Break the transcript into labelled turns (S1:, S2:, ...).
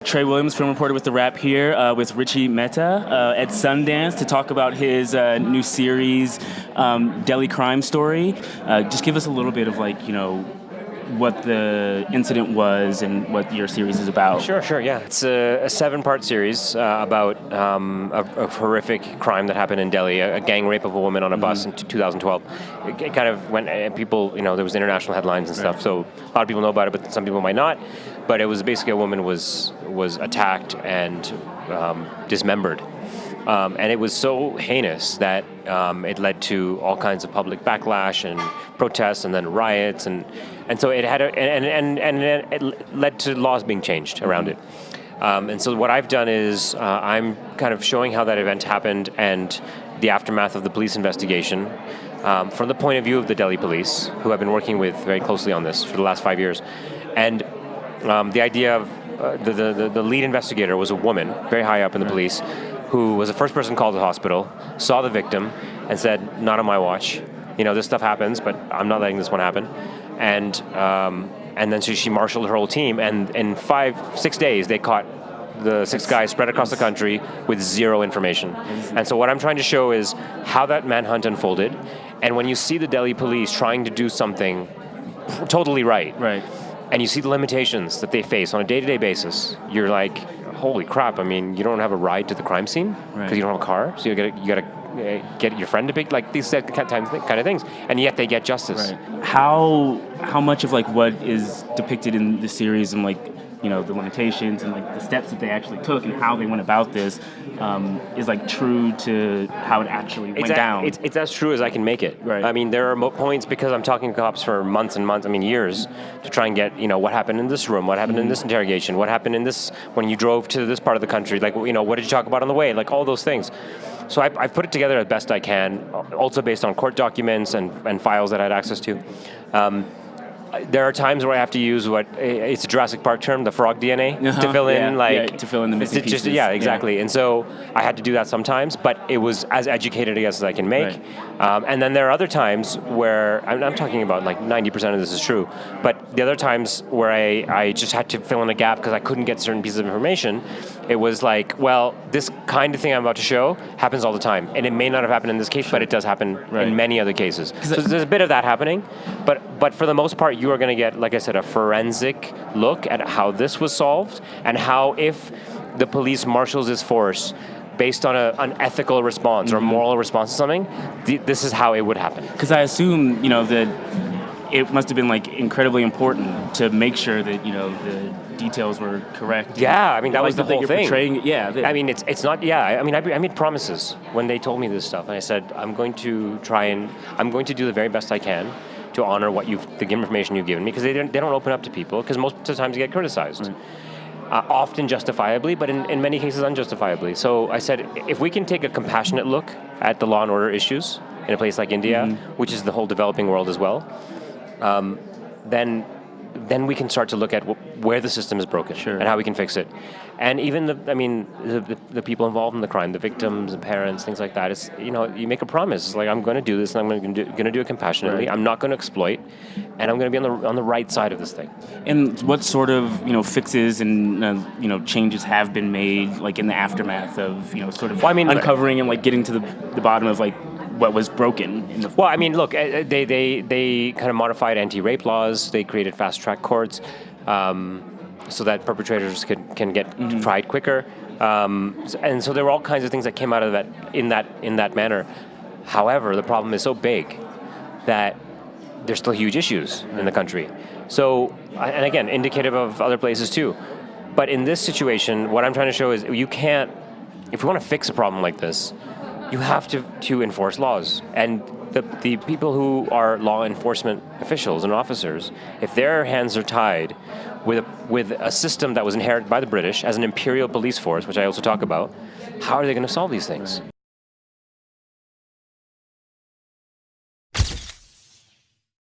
S1: Trey Williams, film reporter with TheWrap here with Richie Mehta at Sundance to talk about his new series, Delhi Crime Story. Just give us a little bit of what the incident was and what your series is about.
S2: Sure, yeah. It's a 7-part series about a horrific crime that happened in Delhi, a gang rape of a woman on a bus in 2012. It kind of went, people, there was international headlines and stuff, so a lot of people know about it, but some people might not. But it was basically a woman was attacked and dismembered. And it was so heinous that it led to all kinds of public backlash and protests, and then riots, and so it had it led to laws being changed around it. And so what I've done is I'm kind of showing how that event happened and the aftermath of the police investigation from the point of view of the Delhi police, who I've been working with very closely on this for the last 5 years. And the idea of the lead investigator was a woman, very high up in the police, who was the first person called to the hospital, saw the victim, and said, "Not on my watch. This stuff happens, but I'm not letting this one happen." And then she marshaled her whole team, and in 5-6 days, they caught the 6 guys spread across the country with zero information. And so what I'm trying to show is how that manhunt unfolded, and when you see the Delhi police trying to do something totally right, and you see the limitations that they face on a day-to-day basis, you're like, holy crap, you don't have a ride to the crime scene because you don't have a car, so you gotta get your friend to pick, these kind of things, and yet they get justice.
S1: How much of what is depicted in the series and the limitations and the steps that they actually took and how they went about this is true to how it actually went down?
S2: It's as true as I can make it. There are points, because I'm talking to cops for months and months, years, to try and get, what happened in this room, what happened in this interrogation, what happened in this, when you drove to this part of the country, what did you talk about on the way, all those things. So I've put it together as best I can, also based on court documents and files that I had access to. There are times where I have to use it's a Jurassic Park term, the frog DNA, to fill in
S1: to fill in the missing pieces.
S2: Exactly. Yeah. And so I had to do that sometimes, but it was as educated, I guess, as I can make. And then there are other times where I'm talking about 90% of this is true, but the other times where I just had to fill in a gap because I couldn't get certain pieces of information. It was this kind of thing I'm about to show happens all the time, and it may not have happened in this case, but it does happen in many other cases. So there's a bit of that happening, but for the most part, you are going to get, like I said, a forensic look at how this was solved and how, if the police marshals its force based on an ethical response or a moral response to something, this is how it would happen.
S1: Because I assume, that it must have been incredibly important to make sure that the details were correct.
S2: Yeah, that was the whole thing. It's not. Yeah, I made promises when they told me this stuff, and I said I'm going to do the very best I can to honor the information you've given me, because they don't open up to people, because most of the times you get criticized. Often justifiably, but in many cases unjustifiably. So I said, if we can take a compassionate look at the law and order issues in a place like India, which is the whole developing world as well, then we can start to look at where the system is broken and how we can fix it. And even the people involved in the crime, the victims, the parents, things like that. It's you make a promise. It's I'm going to do this, and I'm going to do it compassionately. I'm not going to exploit, and I'm going to be on the right side of this thing.
S1: And what sort of fixes and changes have been made in the aftermath of uncovering and getting to the bottom of what was broken?
S2: Look, they kind of modified anti-rape laws. They created fast-track courts so that perpetrators can get tried quicker. And so there were all kinds of things that came out of that in that manner. However, the problem is so big that there's still huge issues in the country. So, and again, indicative of other places too. But in this situation, what I'm trying to show is you can't, if you want to fix a problem like this, you have to enforce laws. And the people who are law enforcement officials and officers, if their hands are tied with a system that was inherited by the British as an imperial police force, which I also talk about, how are they going to solve these things?